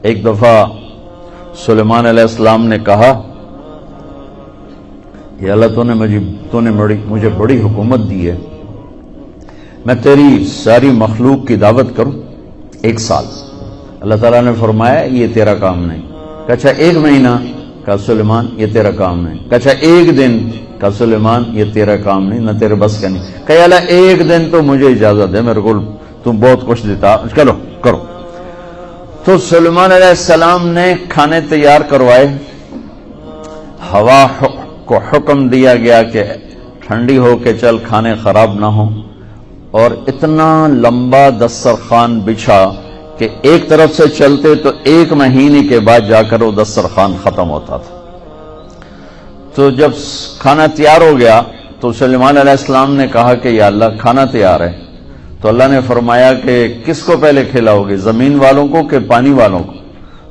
ایک دفعہ سلیمان علیہ السلام نے کہا یا اللہ تو نے مجھے بڑی حکومت دی ہے، میں تیری ساری مخلوق کی دعوت کروں 1 سال۔ اللہ تعالیٰ نے فرمایا یہ تیرا کام نہیں۔ کہا اچھا 1 مہینہ؟ کہا سلیمان یہ تیرا کام نہیں۔ کہا اچھا 1 دن؟ کہا سلیمان یہ تیرا کام نہیں، نہ تیرے بس کا نہیں۔ کہا اللہ 1 دن تو مجھے اجازت دے، میرے کو تم بہت کچھ دیتا، چلو کرو۔ تو سلیمان علیہ السلام نے کھانے تیار کروائے، ہوا کو حکم دیا گیا کہ ٹھنڈی ہو کے چل، کھانے خراب نہ ہوں، اور اتنا لمبا دسترخوان بچھا کہ ایک طرف سے چلتے تو 1 مہینے کے بعد جا کر وہ دسترخوان ختم ہوتا تھا۔ تو جب کھانا تیار ہو گیا تو سلیمان علیہ السلام نے کہا کہ یا اللہ کھانا تیار ہے۔ تو اللہ نے فرمایا کہ کس کو پہلے کھلاؤ گے، زمین والوں کو کہ پانی والوں کو؟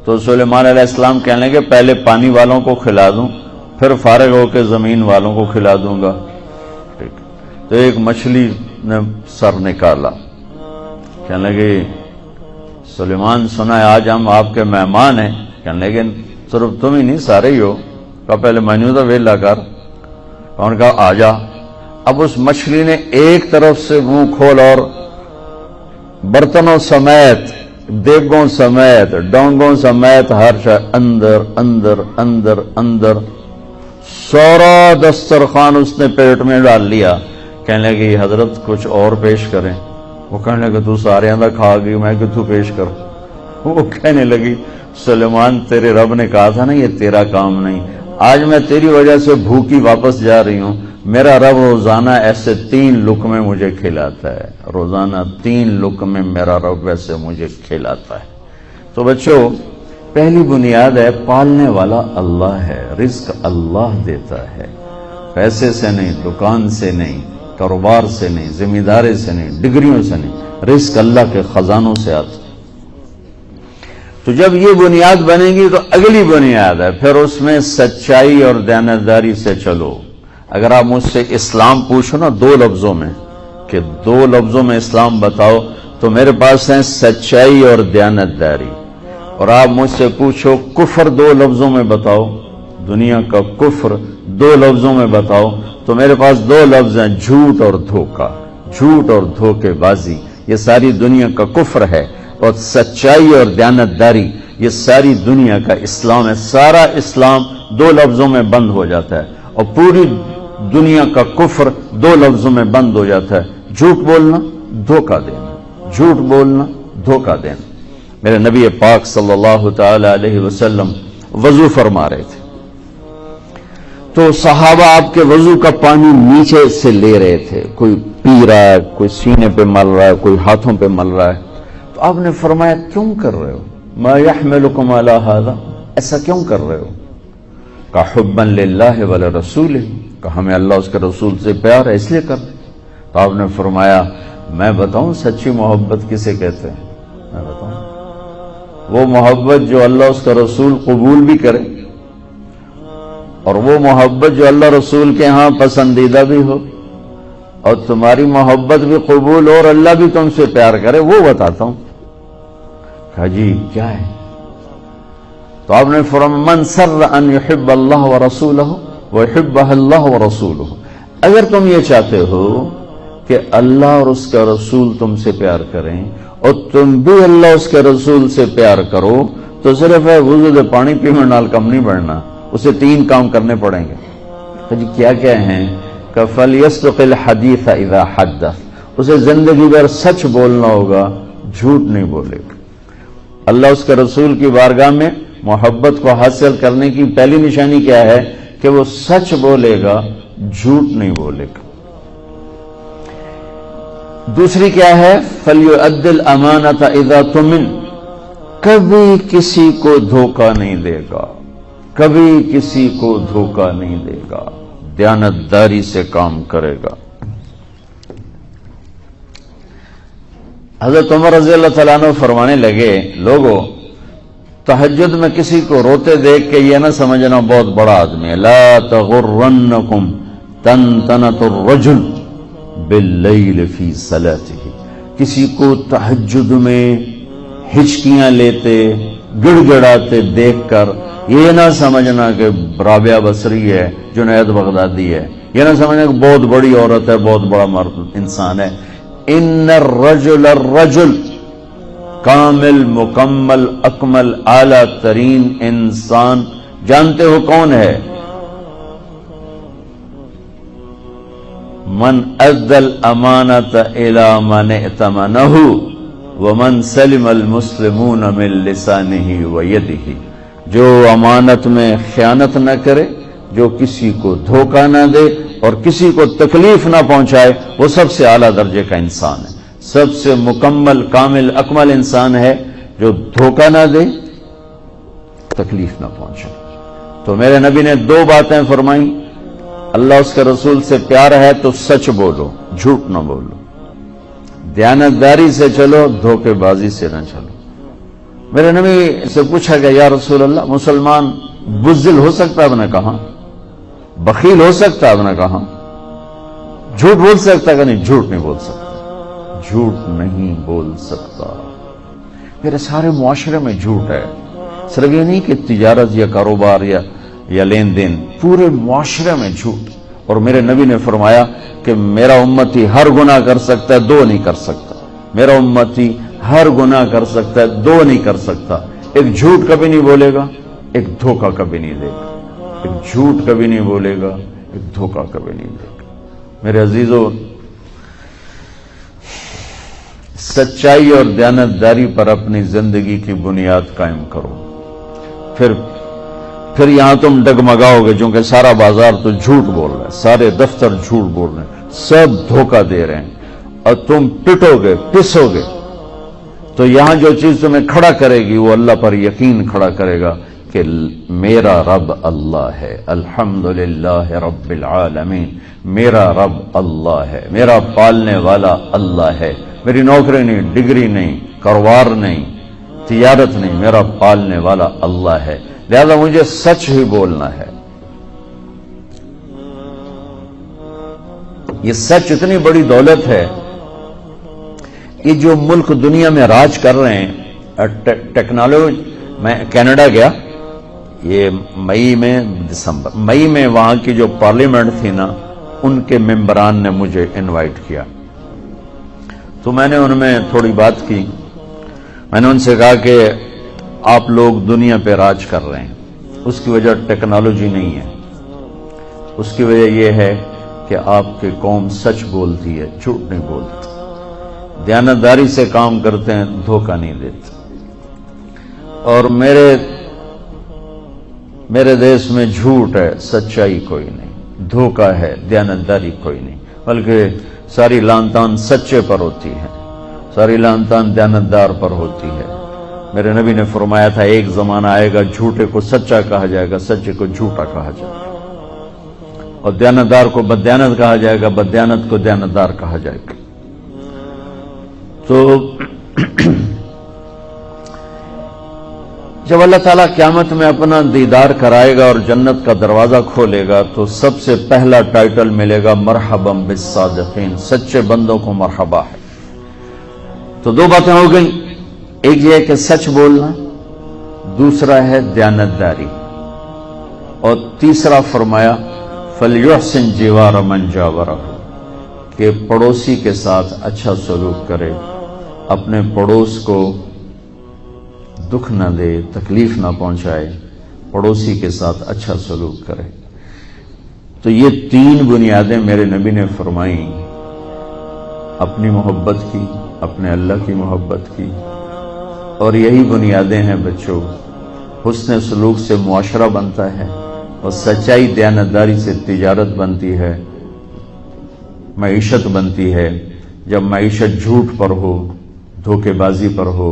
تو سلیمان علیہ السلام کہنے لگے پہلے پانی والوں کو کھلا دوں، پھر فارغ ہو کے زمین والوں کو کھلا دوں گا۔ تو ایک مچھلی نے سر نکالا، کہنے لگے سلیمان سنا ہے آج ہم آپ کے مہمان ہیں۔ کہنے لگے صرف تم ہی نہیں سارے ہی ہو۔ کہا پہلے مینو تو ویلا کر۔ کون کہا آ جا۔ اب اس مچھلی نے ایک طرف سے منہ کھول اور برتنوں سمیت، دیگوں سمیت، ڈونگوں سمیت ہر شے اندر اندر اندر اندر، سارا دسترخوان اس نے پیٹ میں ڈال لیا۔ کہنے لگے حضرت کچھ اور پیش کریں۔ وہ کہنے لگے تو سارے اندر کھا گئی، میں کہ تو پیش کر۔ وہ کہنے لگی سلیمان تیرے رب نے کہا تھا نا یہ تیرا کام نہیں، آج میں تیری وجہ سے بھوکی واپس جا رہی ہوں۔ میرا رب روزانہ ایسے 3 لقمے مجھے کھلاتا ہے، روزانہ 3 لقمے میرا رب ویسے مجھے کھلاتا ہے۔ تو بچوں پہلی بنیاد ہے پالنے والا اللہ ہے، رزق اللہ دیتا ہے، پیسے سے نہیں، دکان سے نہیں، کاروبار سے نہیں، ذمہ داری سے نہیں، ڈگریوں سے نہیں، رزق اللہ کے خزانوں سے آتا ہے۔ تو جب یہ بنیاد بنے گی تو اگلی بنیاد ہے پھر اس میں سچائی اور دیانتداری سے چلو۔ اگر آپ مجھ سے اسلام پوچھو نا 2 لفظوں میں کہ 2 لفظوں میں اسلام بتاؤ تو میرے پاس ہیں سچائی اور دیانتداری۔ اور آپ مجھ سے پوچھو کفر 2 لفظوں میں بتاؤ، دنیا کا کفر 2 لفظوں میں بتاؤ تو میرے پاس 2 لفظ ہیں، جھوٹ اور دھوکہ، جھوٹ اور دھوکے بازی، یہ ساری دنیا کا کفر ہے۔ اور سچائی اور دیانتداری یہ ساری دنیا کا اسلام ہے۔ سارا اسلام 2 لفظوں میں بند ہو جاتا ہے اور پوری دنیا کا کفر 2 لفظوں میں بند ہو جاتا ہے، جھوٹ بولنا، دھوکہ دینا، جھوٹ بولنا، دھوکہ دینا۔ میرے نبی پاک صلی اللہ تعالی علیہ وسلم وضو فرما رہے تھے تو صحابہ آپ کے وضو کا پانی نیچے سے لے رہے تھے، کوئی پی رہا ہے، کوئی سینے پہ مل رہا ہے، کوئی ہاتھوں پہ مل رہا ہے۔ تو آپ نے فرمایا کیوں کر رہے ہو؟ ما یحملکم علی ھذا، ایسا کیوں کر رہے ہو؟ کہ حبا للہ ولرسولہ، کہ ہمیں اللہ اس کے رسول سے پیار ہے اس لیے کر رہے۔ تو آپ نے فرمایا میں بتاؤں سچی محبت کسے کہتے ہیں؟ میں بتاؤں وہ محبت جو اللہ اس کا رسول قبول بھی کرے، اور وہ محبت جو اللہ رسول کے ہاں پسندیدہ بھی ہو، اور تمہاری محبت بھی قبول ہو اور اللہ بھی تم سے پیار کرے، وہ بتاتا ہوں۔ کہا جی کیا ہے؟ تو آپ نے فرمایا من سر ان یحب اللہ ورسولہ ویحبہ اللہ ورسولہ، اگر تم یہ چاہتے ہو کہ اللہ اور اس کا رسول تم سے پیار کریں اور تم بھی اللہ اس کے رسول سے پیار کرو تو صرف ہے وضو دے پانی پینے نال کم نہیں بڑھنا، اسے 3 کام کرنے پڑیں گے۔ تو جی کیا کیا ہیں؟ کہ فَلْيَصْدُقِ الْحَدِيثَ إِذَا حَدَّثَ، اسے زندگی بھر سچ بولنا ہوگا، جھوٹ نہیں بولے گا۔ اللہ اس کے رسول کی بارگاہ میں محبت کو حاصل کرنے کی پہلی نشانی کیا ہے؟ کہ وہ سچ بولے گا، جھوٹ نہیں بولے گا۔ دوسری کیا ہے؟ فَلْيُؤَدِّ الْأَمَانَةَ إِذَا تُؤْمِنَ، کبھی کسی کو دھوکہ نہیں دے گا، کبھی کسی کو دھوکہ نہیں دے گا، دیانتداری سے کام کرے گا۔ حضرت عمر رضی اللہ تعالیٰ عنہ فرمانے لگے لوگو تہجد میں کسی کو روتے دیکھ کے یہ نہ سمجھنا بہت بڑا آدمی ہے، لا تغرنکم تنتنۃ الرجل باللیل فی صلاتہ، کسی کو تہجد میں ہچکیاں لیتے، گڑ گڑاتے دیکھ کر یہ نہ سمجھنا کہ رابعہ بصری ہے، جنید بغدادی ہے، یہ نہ سمجھنا کہ بہت بڑی عورت ہے، بہت بڑا مرد انسان ہے۔ ان الرجل الرجل، کامل، مکمل، اکمل، اعلیٰ ترین انسان جانتے ہو کون ہے؟ من ادى الامانۃ الی من ائتمنہ ومن سلم المسلمون من لسانہ ویدہ، جو امانت میں خیانت نہ کرے، جو کسی کو دھوکہ نہ دے اور کسی کو تکلیف نہ پہنچائے، وہ سب سے اعلیٰ درجے کا انسان ہے۔ سب سے مکمل، کامل، اکمل انسان ہے جو دھوکہ نہ دے، تکلیف نہ پہنچائے۔ تو میرے نبی نے دو باتیں فرمائیں، اللہ اس کے رسول سے پیار ہے تو سچ بولو، جھوٹ نہ بولو، دیانتداری سے چلو، دھوکے بازی سے نہ چلو۔ میرے نبی سے پوچھا گیا یا رسول اللہ، مسلمان بزدل ہو سکتا ہے؟ آپ نے کہا۔ بخیل ہو سکتا ہے؟ آپ نے کہا۔ جھوٹ بول سکتا ہے کہ نہیں؟ جھوٹ نہیں بول سکتا، جھوٹ نہیں بول سکتا۔ میرے سارے معاشرے میں جھوٹ ہے، صرف یہ نہیں کہ تجارت یا کاروبار یا لین دین، پورے معاشرے میں جھوٹ۔ اور میرے نبی نے فرمایا کہ میرا امتی ہر گناہ کر سکتا ہے، دو نہیں کر سکتا۔ میرا امتی ہر گناہ کر سکتا ہے، دو نہیں کر سکتا۔ ایک جھوٹ کبھی نہیں بولے گا، ایک دھوکہ کبھی نہیں دے گا۔ ایک جھوٹ کبھی نہیں بولے گا، ایک دھوکہ کبھی نہیں دے گا۔ میرے عزیزو، سچائی اور دیانتداری پر اپنی زندگی کی بنیاد قائم کرو، پھر یہاں تم ڈگمگاؤ گے، چونکہ سارا بازار تو جھوٹ بول رہا ہے، سارے دفتر جھوٹ بول رہے ہیں، سب دھوکہ دے رہے ہیں، اور تم پٹو گے، پسو گے۔ تو یہاں جو چیز تمہیں کھڑا کرے گی وہ اللہ پر یقین کھڑا کرے گا کہ میرا رب اللہ ہے، الحمدللہ رب العالمین، میرا رب اللہ ہے، میرا پالنے والا اللہ ہے، میری نوکری نہیں، ڈگری نہیں، کاروبار نہیں، تجارت نہیں، میرا پالنے والا اللہ ہے، لہذا مجھے سچ ہی بولنا ہے۔ یہ سچ اتنی بڑی دولت ہے، یہ جو ملک دنیا میں راج کر رہے ہیں، ٹیکنالوجی، میں کینیڈا گیا یہ مئی میں وہاں کی جو پارلیمنٹ تھی نا، ان کے ممبران نے مجھے انوائٹ کیا، تو میں نے ان میں تھوڑی بات کی۔ میں نے ان سے کہا کہ آپ لوگ دنیا پہ راج کر رہے ہیں، اس کی وجہ ٹیکنالوجی نہیں ہے، اس کی وجہ یہ ہے کہ آپ کی قوم سچ بولتی ہے، جھوٹ نہیں بولتی، دیانتداری سے کام کرتے ہیں، دھوکہ نہیں دیتے۔ اور میرے دیش میں جھوٹ ہے، سچائی کوئی نہیں، دھوکہ ہے، دیانتداری کوئی نہیں، بلکہ ساری لان تان سچے پر ہوتی ہے، ساری لان تان دیانتدار پر ہوتی ہے۔ میرے نبی نے فرمایا تھا ایک زمانہ آئے گا جھوٹے کو سچا کہا جائے گا، سچے کو جھوٹا کہا جائے گا، اور دیانتدار کو بددیانت کہا جائے گا، بددیانت کو دیانتدار کہا جائے گا۔ تو جب اللہ تعالیٰ قیامت میں اپنا دیدار کرائے گا اور جنت کا دروازہ کھولے گا تو سب سے پہلا ٹائٹل ملے گا مرحبا بالصادقین، سچے بندوں کو مرحبا ہے۔ تو دو باتیں ہو گئیں، ایک یہ ہے کہ سچ بولنا، دوسرا ہے دیانتداری، اور تیسرا فرمایا فَلْيُحْسِنْ جِوَارَ مَنْ جَاوَرَهُ، کہ پڑوسی کے ساتھ اچھا سلوک کرے، اپنے پڑوس کو دکھ نہ دے، تکلیف نہ پہنچائے، پڑوسی کے ساتھ اچھا سلوک کرے۔ تو یہ تین بنیادیں میرے نبی نے فرمائیں، اپنی محبت کی، اپنے اللہ کی محبت کی، اور یہی بنیادیں ہیں بچوں، حسن سلوک سے معاشرہ بنتا ہے، اور سچائی دیانتداری سے تجارت بنتی ہے، معیشت بنتی ہے۔ جب معیشت جھوٹ پر ہو، دھوکے بازی پر ہو،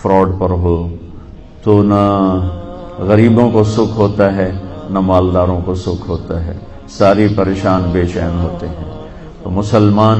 فراڈ پر ہو، تو نہ غریبوں کو سکھ ہوتا ہے، نہ مالداروں کو سکھ ہوتا ہے، ساری پریشان بے چین ہوتے ہیں۔ تو مسلمان